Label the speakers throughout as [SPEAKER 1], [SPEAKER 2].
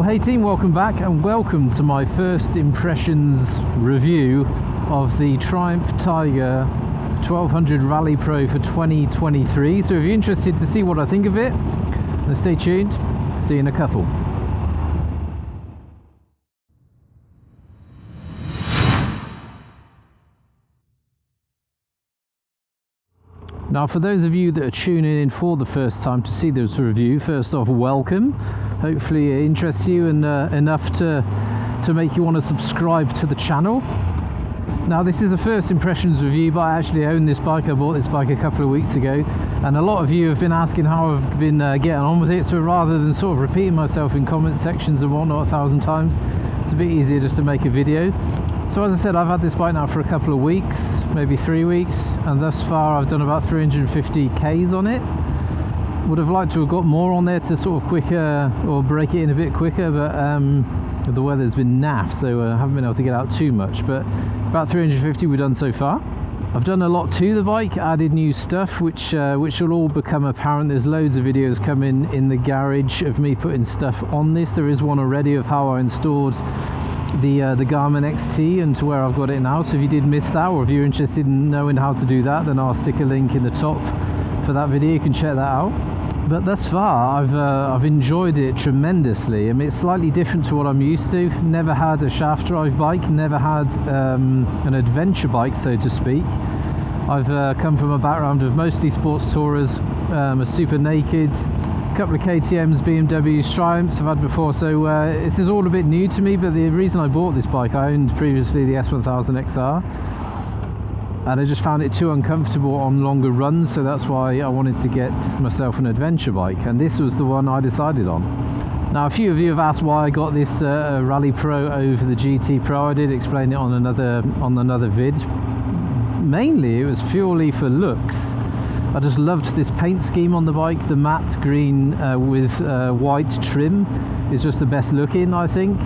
[SPEAKER 1] Well, hey team, welcome back and welcome to my first impressions review of the Triumph Tiger 1200 Rally Pro for 2023. So if you're interested to see what I think of it, then stay tuned. See you in a couple. Now, for those of you that are tuning in for the first time to see this review, first off, welcome. Hopefully it interests you and enough to make you want to subscribe to the channel. Now, this is a first impressions review, but I actually own this bike. I bought this bike a couple of weeks ago, and a lot of you have been asking how I've been getting on with it. So rather than sort of repeating myself in comment sections and whatnot 1,000 times, it's a bit easier just to make a video. So as I said, I've had this bike now for a couple of weeks, maybe 3 weeks, and thus far I've done about 350 Ks on it. Would have liked to have got more on there to sort of quicker, or break it in a bit quicker, but the weather's been naff, so I haven't been able to get out too much, but about 350 we've done so far. I've done a lot to the bike, added new stuff, which will all become apparent. There's loads of videos coming in the garage of me putting stuff on this. There is one already of how I installed the Garmin XT and to where I've got it now. So if you did miss that, or if you're interested in knowing how to do that, then I'll stick a link in the top for that video. You can check that out. But thus far I've enjoyed it tremendously. I mean, it's slightly different to what I'm used to. Never had a shaft drive bike, never had an adventure bike, so to speak. I've come from a background of mostly sports tourers, a super naked, a couple of KTMs, BMWs, Triumphs I've had before, so this is all a bit new to me. But the reason I bought this bike, I owned previously the S1000XR, and I just found it too uncomfortable on longer runs, so that's why I wanted to get myself an adventure bike, and this was the one I decided on. Now, a few of you have asked why I got this Rally Pro over the GT Pro. I did explain it on another vid. Mainly it was purely for looks. I just loved this paint scheme on the bike. The matte green with white trim is just the best looking, I think.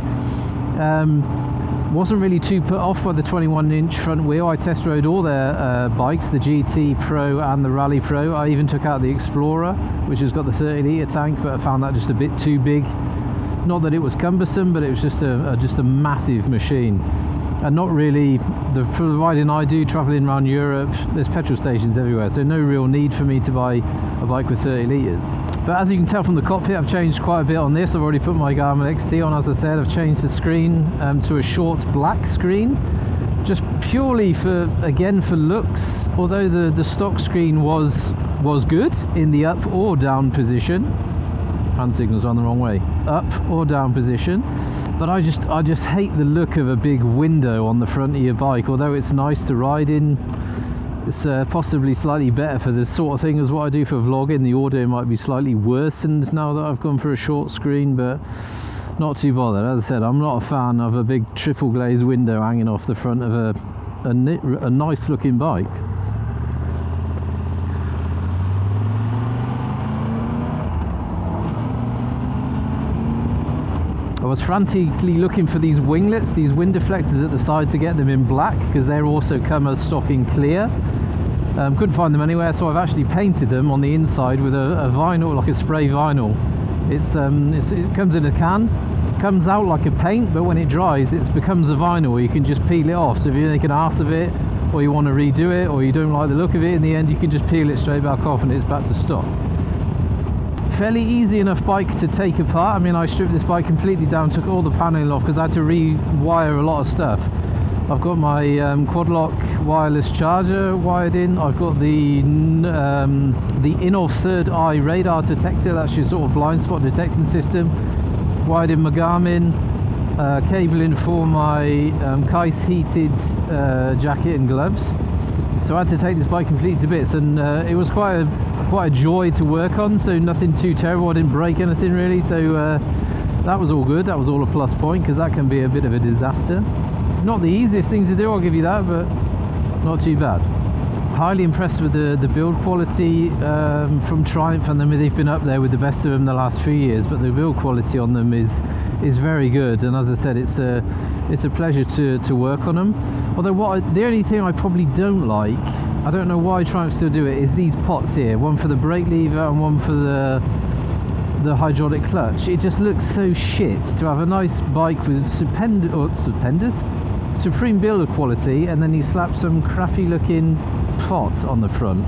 [SPEAKER 1] Wasn't really too put off by the 21-inch front wheel. I test rode all their bikes, the GT Pro and the Rally Pro. I even took out the Explorer, which has got the 30-litre tank, but I found that just a bit too big. Not that it was cumbersome, but it was just a massive machine. And not really, for the riding I do, travelling around Europe, there's petrol stations everywhere, so no real need for me to buy a bike with 30 litres. But as you can tell from the cockpit, I've changed quite a bit on this. I've already put my Garmin XT on, as I said. I've changed the screen to a short black screen, just purely for looks. Although the stock screen was good in the up or down position. Hand signals on the wrong way. Up or down position. But I just hate the look of a big window on the front of your bike. Although it's nice to ride in, it's possibly slightly better for this sort of thing as what I do for vlogging. The audio might be slightly worsened now that I've gone for a short screen, but not too bothered. As I said, I'm not a fan of a big triple glazed window hanging off the front of a nice looking bike. I was frantically looking for these winglets, these wind deflectors at the side, to get them in black, because they're also come as stock in clear. Couldn't find them anywhere, so I've actually painted them on the inside with a vinyl, like a spray vinyl. It comes in a can, comes out like a paint, but when it dries it becomes a vinyl. You can just peel it off, so if you make an ass of it, or you want to redo it, or you don't like the look of it, in the end you can just peel it straight back off and it's back to stock. Fairly easy enough bike to take apart. I mean, I stripped this bike completely down, took all the paneling off because I had to rewire a lot of stuff. I've got my Quadlock wireless charger wired in. I've got the in-off third eye radar detector, that's your sort of blind spot detection system, wired in my Garmin, cabling for my Kais heated jacket and gloves. So I had to take this bike completely to bits, and it was quite a joy to work on, so nothing too terrible. I didn't break anything really, so that was all good. That was all a plus point, because that can be a bit of a disaster. Not the easiest thing to do, I'll give you that, but not too bad. Highly impressed with the build quality from Triumph, and they've been up there with the best of them the last few years, but the build quality on them is very good, and as I said, it's a pleasure to work on them. Although the only thing I probably don't like, I don't know why Triumph still do it, is these pots here, one for the brake lever and one for the the hydraulic clutch. It just looks so shit to have a nice bike with supreme build quality, and then you slap some crappy looking pot on the front.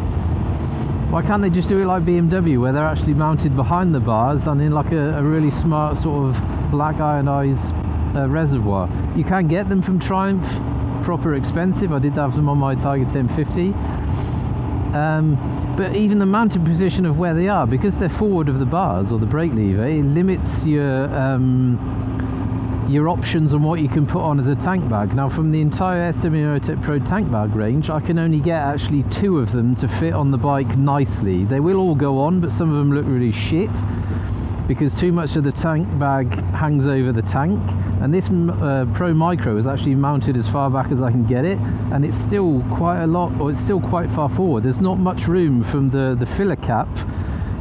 [SPEAKER 1] Why can't they just do it like BMW, where they're actually mounted behind the bars and in like a really smart sort of black ionized reservoir? You can get them from Triumph, proper expensive. I did have them on my Tiger 1050. But even the mounting position of where they are, because they're forward of the bars or the brake lever, it limits your options on what you can put on as a tank bag. Now, from the entire Semi-Aerotech Pro tank bag range, I can only get actually 2 of them to fit on the bike nicely. They will all go on, but some of them look really shit because too much of the tank bag hangs over the tank. And this Pro Micro is actually mounted as far back as I can get it, and it's still quite a lot, or it's still quite far forward. There's not much room from the filler cap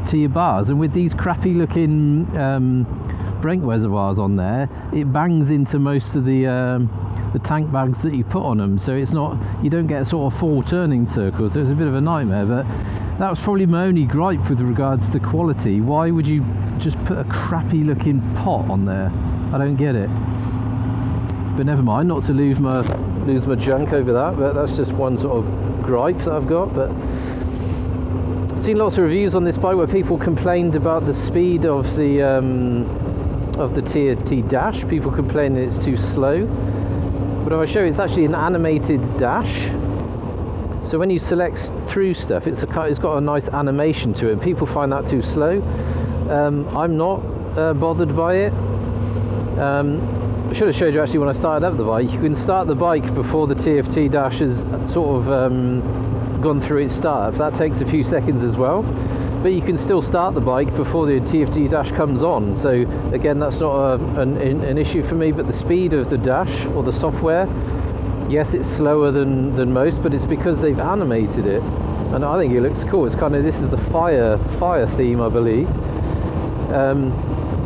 [SPEAKER 1] to your bars, and with these crappy looking brake reservoirs on there, it bangs into most of the tank bags that you put on them, so it's not, you don't get a sort of full turning circle, so it's a bit of a nightmare. But that was probably my only gripe with regards to quality. Why would you just put a crappy looking pot on there? I don't get it. But never mind, not to lose my junk over that, but that's just one sort of gripe that I've got. But I've seen lots of reviews on this bike where people complained about the speed of the TFT dash. People complaining it's too slow. But if I show you, it's actually an animated dash. So when you select through stuff, it's got a nice animation to it, and people find that too slow. I'm not bothered by it. I should have showed you actually when I started up the bike. You can start the bike before the TFT dash has sort of gone through its startup. That takes a few seconds as well, but you can still start the bike before the TFT dash comes on. So again, that's not an issue for me. But the speed of the dash or the software, yes, it's slower than most, but it's because they've animated it, and I think it looks cool. It's kind of, this is the fire theme, I believe.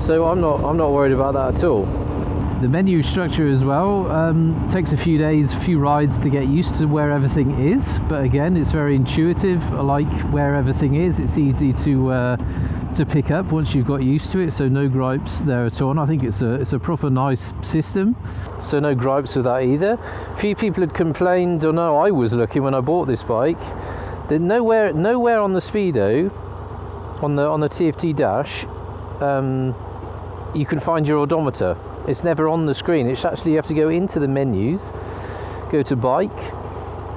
[SPEAKER 1] So I'm not worried about that at all. The menu structure as well takes a few days, a few rides to get used to where everything is, but again, it's very intuitive. I like where everything is. It's easy to pick up once you've got used to it, so no gripes there at all. And I think it's a proper nice system, so no gripes with that either. A few people had complained, or no, I was looking when I bought this bike, that nowhere on the Speedo, on the TFT dash, you can find your odometer. It's never on the screen. It's actually, you have to go into the menus, go to bike,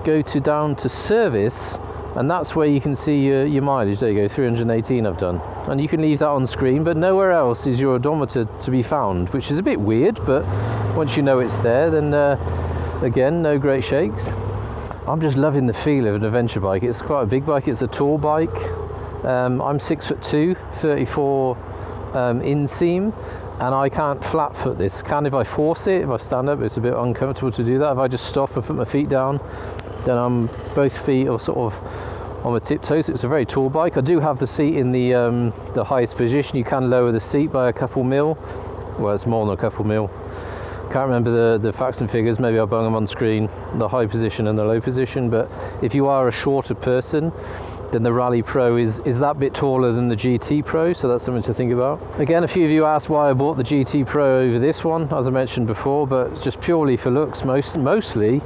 [SPEAKER 1] go down to service, and that's where you can see your mileage. There you go, 318 I've done, and you can leave that on screen, but nowhere else is your odometer to be found, which is a bit weird. But once you know it's there, then again, no great shakes. I'm just loving the feel of an adventure bike. It's quite a big bike. It's a tall bike. I'm 6'2", 34 inseam, and I can't flat foot this. Can if I force it. If I stand up, it's a bit uncomfortable to do that. If I just stop and put my feet down, then I'm both feet are sort of on my tiptoes. It's a very tall bike. I do have the seat in the highest position. You can lower the seat by a couple mil. Well, it's more than a couple mil. Can't remember the facts and figures. Maybe I'll bung them on screen, the high position and the low position. But if you are a shorter person, then the Rally Pro is that bit taller than the GT Pro, so that's something to think about. Again, a few of you asked why I bought the GT Pro over this one, as I mentioned before, but just purely for looks mostly.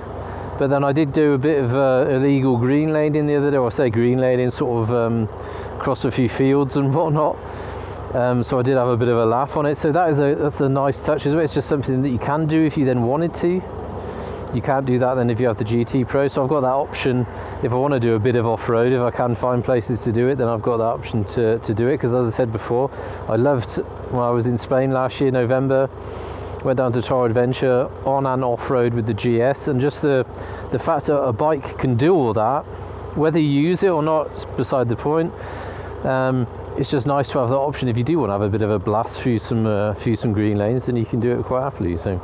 [SPEAKER 1] But then I did do a bit of illegal green laning the other day. Or I say green laning, sort of across a few fields and whatnot. So I did have a bit of a laugh on it. So that's a nice touch as well. It's just something that you can do if you then wanted to. You can't do that then if you have the GT Pro. So I've got that option if I want to do a bit of off-road. If I can find places to do it, then I've got that option to do it. Because as I said before, I loved when I was in Spain last year, November. Went down to Toro Adventure on and off-road with the GS, and just the fact that a bike can do all that, whether you use it or not, is beside the point. It's just nice to have that option if you do want to have a bit of a blast through some green lanes, then you can do it quite happily. So.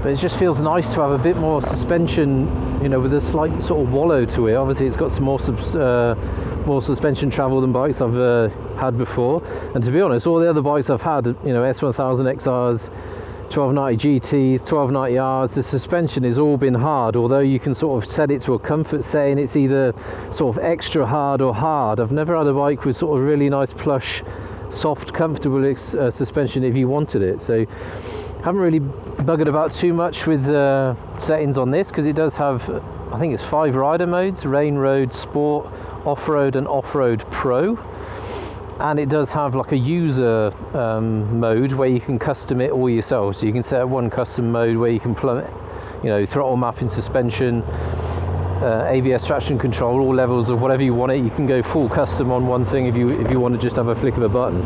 [SPEAKER 1] But it just feels nice to have a bit more suspension, you know, with a slight sort of wallow to it. Obviously it's got some more suspension travel than bikes I've had before. And to be honest, all the other bikes I've had, you know, S1000XRs, 1290 GTs, 1290Rs, the suspension has all been hard, although you can sort of set it to a comfort setting. It's either sort of extra hard or hard. I've never had a bike with sort of really nice plush, soft, comfortable suspension if you wanted it. So haven't really buggered about too much with settings on this, because it does have, I think it's 5 rider modes: rain, road, sport, off-road and off-road pro. And it does have like a user mode where you can custom it all yourself. So you can set up one custom mode where you can plummet, you know, throttle mapping, suspension, ABS, traction control, all levels of whatever you want it. You can go full custom on one thing if you want to just have a flick of a button.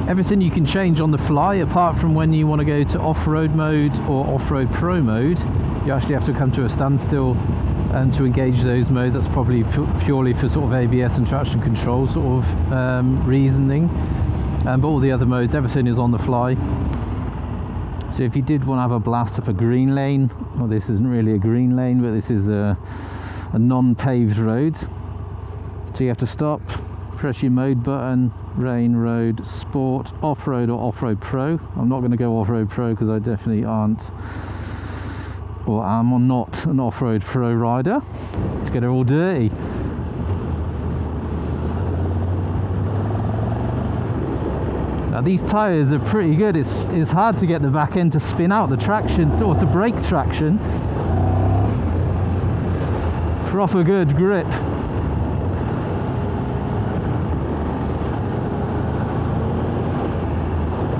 [SPEAKER 1] Everything you can change on the fly, apart from when you want to go to off-road mode or off-road pro mode. You actually have to come to a standstill and to engage those modes. That's probably purely for sort of ABS and traction control sort of reasoning. But all the other modes, everything is on the fly. So if you did want to have a blast up a green lane, well, this isn't really a green lane, but this is a non-paved road. So you have to stop, press your mode button, rain, road, sport, off-road or off-road pro. I'm not going to go off-road pro because I definitely aren't, or am not an off-road pro rider. Let's get it all dirty. Now these tyres are pretty good. It's hard to get the back end to spin out the traction, or to break traction. Proper good grip.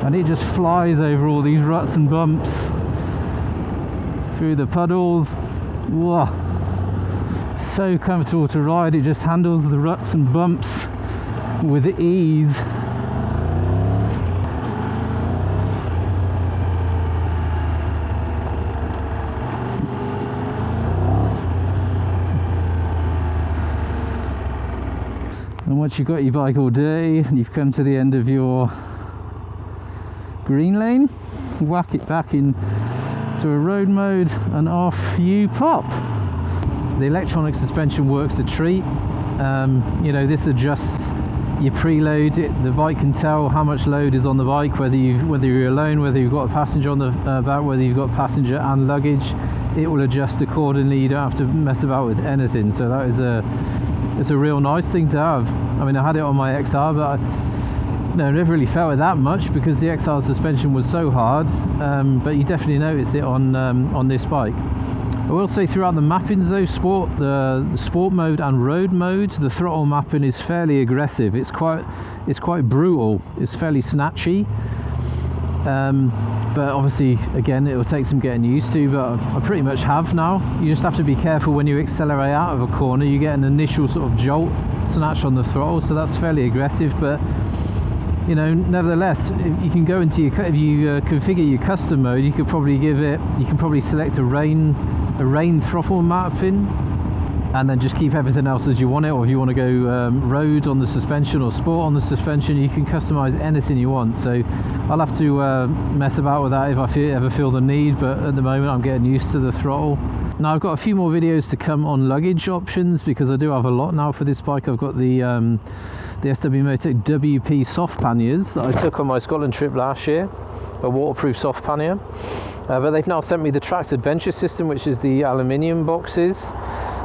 [SPEAKER 1] And it just flies over all these ruts and bumps, through the puddles. Whoa, so comfortable to ride. It just handles the ruts and bumps with ease. And once you've got your bike all dirty and you've come to the end of your green lane, whack it back in to a road mode and off you pop. The electronic suspension works a treat. You know, this adjusts your preload. The bike can tell how much load is on the bike, whether you're alone, whether you've got a passenger on the back, whether you've got passenger and luggage. It will adjust accordingly. You don't have to mess about with anything. So that is it's a real nice thing to have. I mean, I had it on my XR, but I never really felt it that much because the XR suspension was so hard, but you definitely notice it on this bike. I will say throughout the mappings though, the sport mode and road mode, the throttle mapping is fairly aggressive. It's quite brutal. It's fairly snatchy. But obviously, again, it will take some getting used to, but I pretty much have now. You just have to be careful when you accelerate out of a corner. You get an initial sort of jolt snatch on the throttle, so that's fairly aggressive. But you know, nevertheless, if you can go into if you configure your custom mode, you can probably select a rain throttle mapping, and then just keep everything else as you want it. Or if you want to go road on the suspension or sport on the suspension, you can customize anything you want. So I'll have to mess about with that if I ever feel the need, but at the moment I'm getting used to the throttle. Now I've got a few more videos to come on luggage options, because I do have a lot now for this bike. I've got the SW Motec WP soft panniers that I took on my Scotland trip last year, a waterproof soft pannier. But they've now sent me the Trax Adventure system, which is the aluminium boxes.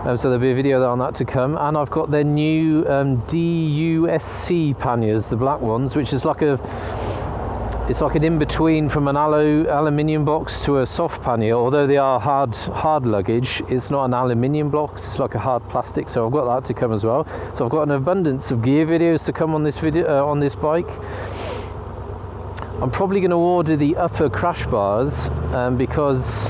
[SPEAKER 1] So there'll be a video on that to come. And I've got their new DUSC panniers, the black ones, which is it's like an in-between from an aluminium box to a soft pannier. Although they are hard luggage, it's not an aluminium box, it's like a hard plastic. So I've got that to come as well. So I've got an abundance of gear videos to come on this on this bike. I'm probably going to order the upper crash bars because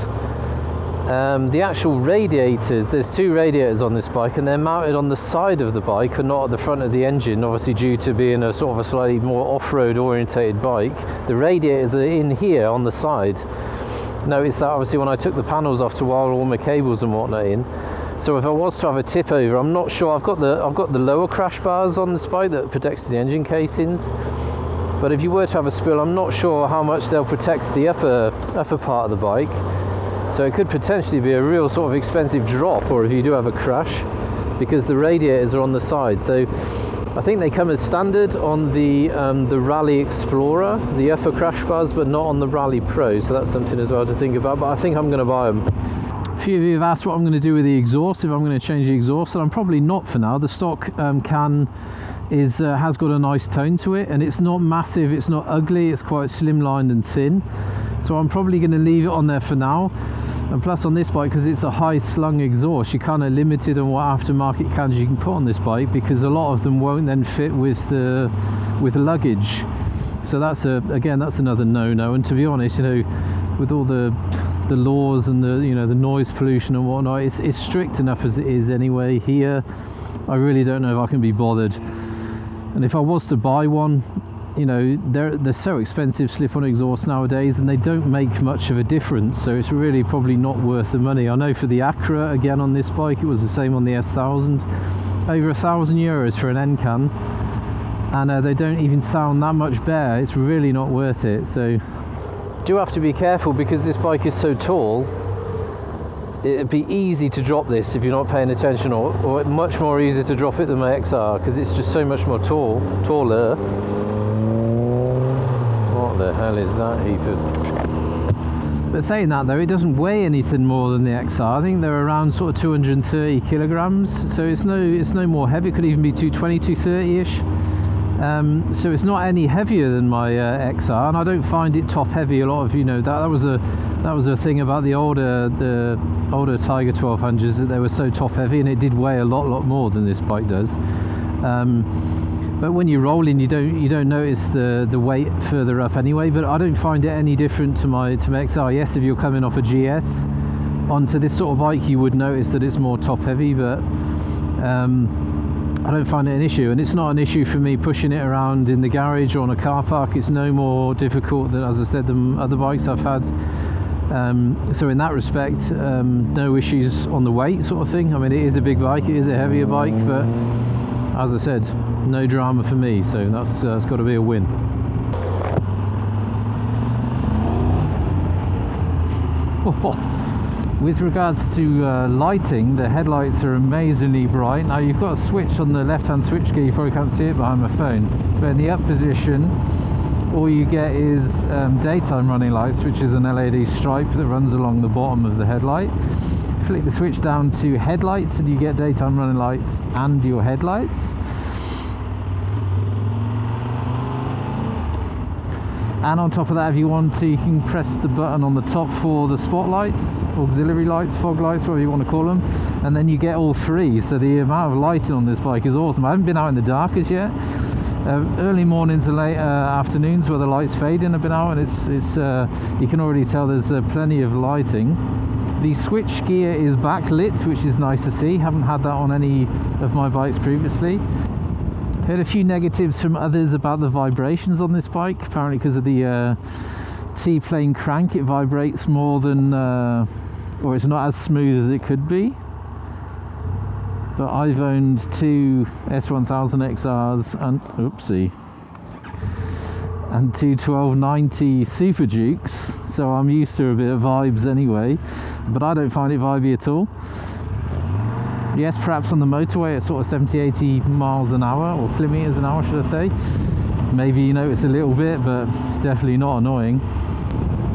[SPEAKER 1] the actual radiators, there's 2 radiators on this bike, and they're mounted on the side of the bike and not at the front of the engine, obviously due to being a sort of a slightly more off-road orientated bike. The radiators are in here on the side. Notice that obviously when I took the panels off to wire all my cables and whatnot in. So if I was to have a tip over, I'm not sure. I've got the lower crash bars on this bike that protects the engine casings. But if you were to have a spill, I'm not sure how much they'll protect the upper part of the bike. So it could potentially be a real sort of expensive drop, or if you do have a crash, because the radiators are on the side. So I think they come as standard on the Rally Explorer, the upper crash bars, but not on the Rally Pro, so that's something as well to think about, but I think I'm going to buy them. A few of you have asked what I'm going to do with the exhaust, if I'm going to change the exhaust, and I'm probably not for now. The stock can has got a nice tone to it, and it's not massive, it's not ugly, it's quite slimlined and thin, so I'm probably going to leave it on there for now. And plus on this bike, because it's a high slung exhaust, you're kind of limited on what aftermarket cans you can put on this bike, because a lot of them won't then fit with luggage. So that's again, that's another no-no. And to be honest, you know, with all the laws and the, you know, the noise pollution and whatnot, it's strict enough as it is anyway. Here I really don't know if I can be bothered. And if I was to buy one, you know, they're so expensive, slip-on exhausts nowadays, and they don't make much of a difference, so it's really probably not worth the money. I know for the Acura, again on this bike, it was the same on the S1000, over €1,000 for an N can, and they don't even sound that much better. It's really not worth it. So you do have to be careful, because this bike is so tall. It'd be easy to drop this if you're not paying attention, or much more easy to drop it than my XR, because it's just so much more taller. What the hell is that heap? But saying that though, it doesn't weigh anything more than the XR. I think they're around sort of 230 kilograms, so it's no more heavy. It could even be 220, 230-ish. So it's not any heavier than my XR, and I don't find it top heavy. A lot of, you know, that was a thing about the older Tiger 1200s, that they were so top heavy, and it did weigh a lot more than this bike does. But when you're rolling, you don't notice the weight further up anyway. But I don't find it any different to my XR. Yes, if you're coming off a GS onto this sort of bike, you would notice that it's more top heavy, but I don't find it an issue, and it's not an issue for me pushing it around in the garage or on a car park. It's no more difficult than, as I said, than other bikes I've had. So in that respect, no issues on the weight sort of thing. I mean, it is a big bike, it is a heavier bike, but as I said, no drama for me, so that's got to be a win. With regards to lighting, the headlights are amazingly bright. Now you've got a switch on the left-hand switch gear, you probably can't see it behind my phone, but in the up position, all you get is daytime running lights, which is an LED stripe that runs along the bottom of the headlight. Flick the switch down to headlights and you get daytime running lights and your headlights. And on top of that, if you want to, you can press the button on the top for the spotlights, auxiliary lights, fog lights, whatever you want to call them, and then you get all three. So the amount of lighting on this bike is awesome. I haven't been out in the dark as yet. Early mornings and late afternoons where the lights fade in, I've been out, and it's you can already tell there's plenty of lighting. The switch gear is backlit, which is nice to see. Haven't had that on any of my bikes previously. Heard a few negatives from others about the vibrations on this bike. Apparently because of the T-plane crank, it vibrates more than, or it's not as smooth as it could be. But I've owned two S1000XRs and, oopsie, and two 1290 Super Dukes, so I'm used to a bit of vibes anyway, but I don't find it vibey at all. Yes, perhaps on the motorway at sort of 70-80 miles an hour, or kilometers an hour should I say, maybe you notice a little bit, but it's definitely not annoying.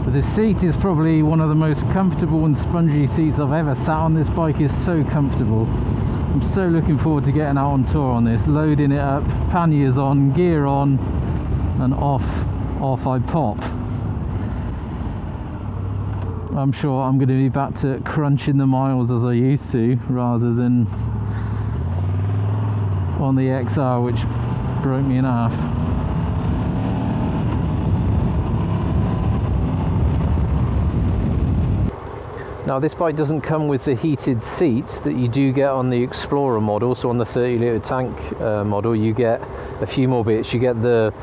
[SPEAKER 1] The seat is probably one of the most comfortable and spongy seats I've ever sat on. This bike is so comfortable. I'm so looking forward to getting out on tour on this, loading it up, panniers on, gear on, and off I pop. I'm sure I'm going to be back to crunching the miles as I used to, rather than on the XR, which broke me in half. Now this bike doesn't come with the heated seat that you do get on the Explorer model, so on the 30-litre tank model you get a few more bits. You get the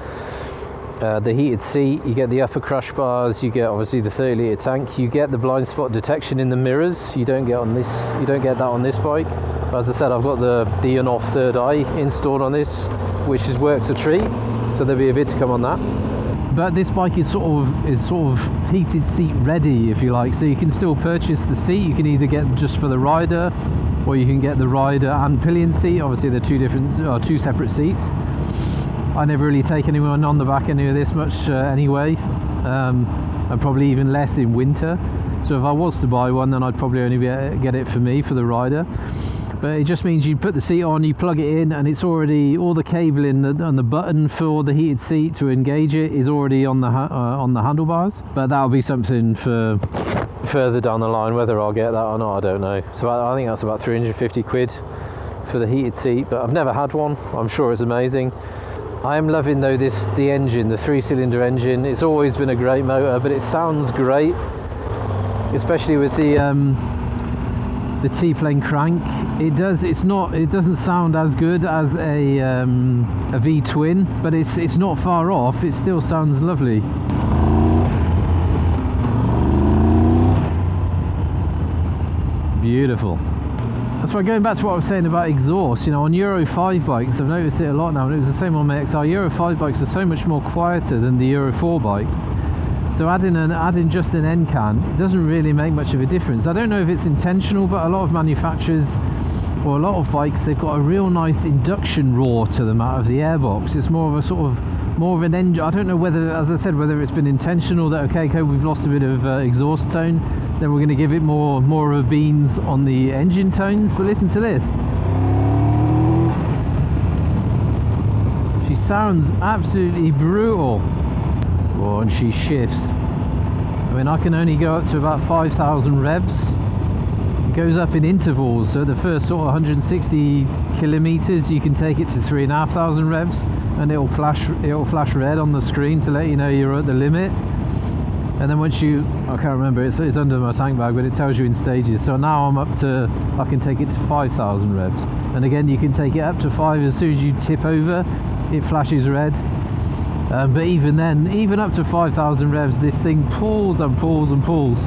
[SPEAKER 1] heated seat, you get the upper crush bars, you get obviously the 30-litre tank, you get the blind spot detection in the mirrors. You don't get that on this bike. As I said, I've got the on-off third eye installed on this, which works a treat, so there'll be a bit to come on that. but this bike is sort of heated seat ready, if you like, so you can still purchase the seat. You can either get just for the rider, or you can get the rider and pillion seat. Obviously they're two separate seats. I never really take anyone on the back any of this much anyway, and probably even less in winter. So if I was to buy one, then I'd probably only get it for me, for the rider. But it just means you put the seat on, you plug it in, and it's already, all the cabling and the button for the heated seat to engage it is already on the handlebars. But that'll be something for further down the line. Whether I'll get that or not, I don't know. So I think that's about 350 quid for the heated seat, but I've never had one. I'm sure it's amazing. I am loving though the engine, the 3-cylinder engine. It's always been a great motor, but it sounds great, especially with the T-plane crank. It doesn't sound as good as a V-twin, but it's not far off. It still sounds lovely. Beautiful. That's why, going back to what I was saying about exhaust, you know, on Euro 5 bikes, I've noticed it a lot now, and it was the same on my XR. Euro 5 bikes are so much more quieter than the Euro 4 bikes. So adding just an end can doesn't really make much of a difference. I don't know if it's intentional, but a lot of manufacturers, or a lot of bikes, they've got a real nice induction roar to them out of the airbox. It's more of an engine. I don't know whether, as I said, whether it's been intentional that okay, we've lost a bit of exhaust tone, then we're going to give it more of a beans on the engine tones. But listen to this. She sounds absolutely brutal. Oh, and she shifts. I mean, I can only go up to about 5,000 revs. It goes up in intervals, so the first sort of 160 kilometers you can take it to 3,500 revs, and it'll flash red on the screen to let you know you're at the limit. And then once I can't remember, it's under my tank bag, but it tells you in stages. So now I can take it to 5,000 revs, and again you can take it up to 5. As soon as you tip over, it flashes red. But even then, even up to 5,000 revs, this thing pulls and pulls and pulls.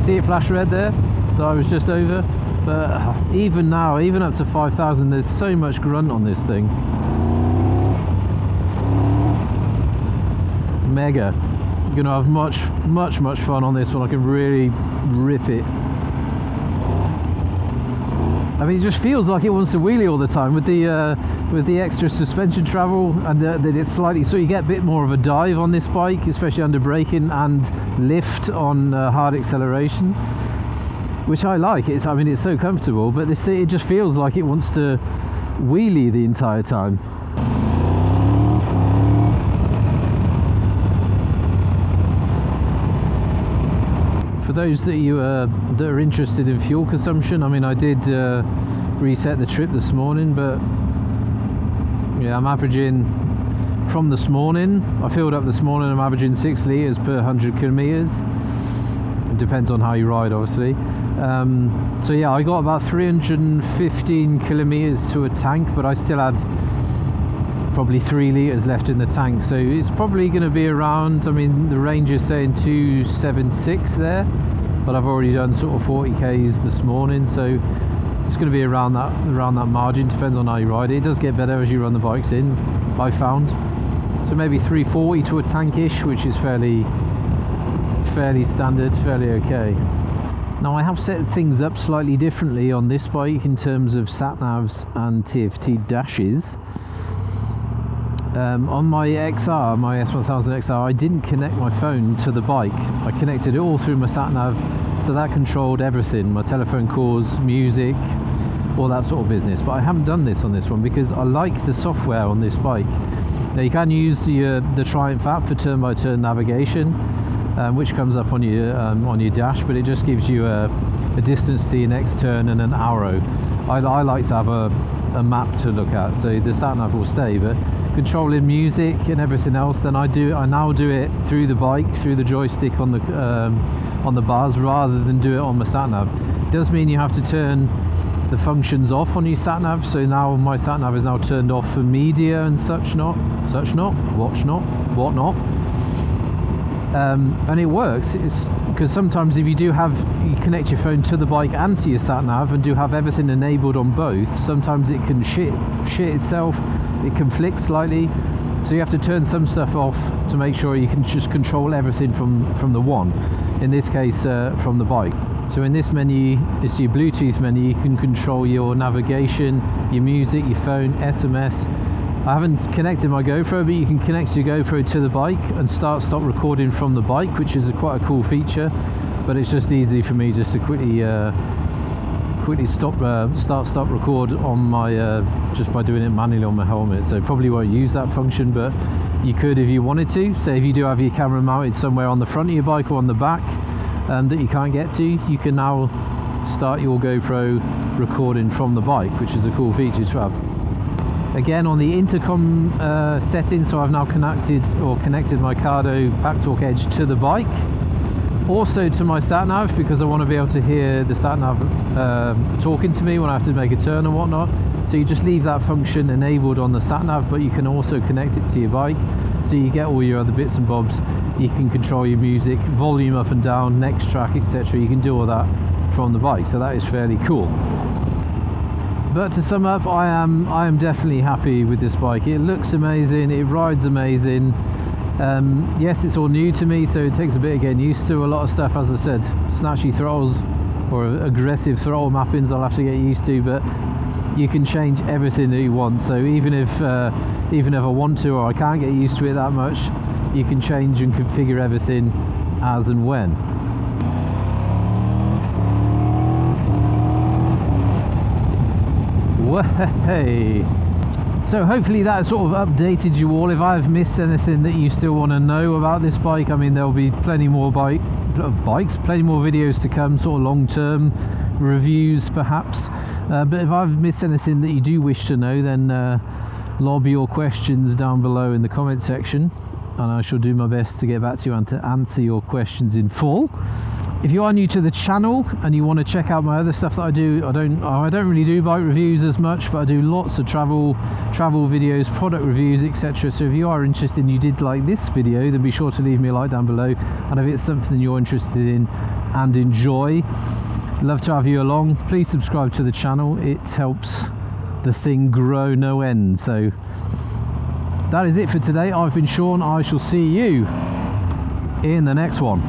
[SPEAKER 1] See it flash red there that I was just over? But even now, even up to 5,000, there's so much grunt on this thing. Mega. You're gonna have much fun on this one. I can really rip it. I mean, it just feels like it wants to wheelie all the time with the extra suspension travel, and that it's slightly, so you get a bit more of a dive on this bike, especially under braking, and lift on hard acceleration, which I like. I mean, it's so comfortable, but this thing, it just feels like it wants to wheelie the entire time. For those that are interested in fuel consumption, I mean, I did reset the trip this morning, but yeah, I'm averaging, from this morning, I filled up this morning, I'm averaging 6 litres per 100 kilometres. It depends on how you ride, obviously. So yeah, I got about 315 kilometres to a tank, but I still had probably 3 litres left in the tank, so it's probably going to be around, I mean, the range is saying 276 there, but I've already done sort of 40 k's this morning, so it's going to be around that margin. Depends on how you ride it. It does get better as you run the bikes in, I found. So maybe 340 to a tankish, which is fairly standard, fairly okay. Now, I have set things up slightly differently on this bike in terms of sat-navs and TFT dashes. On my XR, my S1000XR, I didn't connect my phone to the bike. I connected it all through my sat-nav, so that controlled everything, my telephone calls, music, all that sort of business. But I haven't done this on this one because I like the software on this bike. Now, you can use the Triumph app for turn-by-turn navigation, which comes up on your dash, but it just gives you a distance to your next turn and an arrow. I like to have a map to look at, so the sat-nav will stay, but controlling music and everything else, then I now do it through the bike, through the joystick on the bars, rather than do it on my sat-nav. It does mean you have to turn the functions off on your sat-nav, so now my sat-nav is now turned off for media and such not, watch not, what not. and it works. It's because sometimes if you connect your phone to the bike and to your sat nav and do have everything enabled on both, sometimes it can shit itself, it can flick slightly, so you have to turn some stuff off to make sure you can just control everything from the One, in this case from the bike. So in this menu, it's your Bluetooth menu. You can control your navigation, your music, your phone, SMS. I haven't connected my GoPro, but you can connect your GoPro to the bike and stop recording from the bike, which is quite a cool feature. But it's just easy for me just to quickly stop record on my just by doing it manually on my helmet. So probably won't use that function, but you could if you wanted to. So if you do have your camera mounted somewhere on the front of your bike or on the back that you can't get to, you can now start your GoPro recording from the bike, which is a cool feature to have. Again, on the intercom settings, so I've now connected my Cardo Packtalk Edge to the bike, also to my sat nav, because I want to be able to hear the sat nav talking to me when I have to make a turn and whatnot. So you just leave that function enabled on the sat nav, but you can also connect it to your bike, so you get all your other bits and bobs. You can control your music, volume up and down, next track, etc. You can do all that from the bike, so that is fairly cool. But to sum up, I am definitely happy with this bike. It looks amazing, it rides amazing. Yes, it's all new to me, so it takes a bit of getting used to. A lot of stuff, as I said, snatchy throttles or aggressive throttle mappings I'll have to get used to, but you can change everything that you want. So even if I want to, or I can't get used to it that much, you can change and configure everything as and when. Hey. So hopefully that sort of updated you all. If I've missed anything that you still want to know about this bike, I mean, there'll be plenty more plenty more videos to come, sort of long-term reviews perhaps. But if I've missed anything that you do wish to know, then lob your questions down below in the comment section, and I shall do my best to get back to you and to answer your questions in full. If you are new to the channel and you want to check out my other stuff that I do, I don't really do bike reviews as much, but I do lots of travel videos, product reviews, etc. So if you are interested and you did like this video, then be sure to leave me a like down below. And if it's something you're interested in and enjoy, love to have you along. Please subscribe to the channel. It helps the thing grow no end. So that is it for today. I've been Sean. I shall see you in the next one.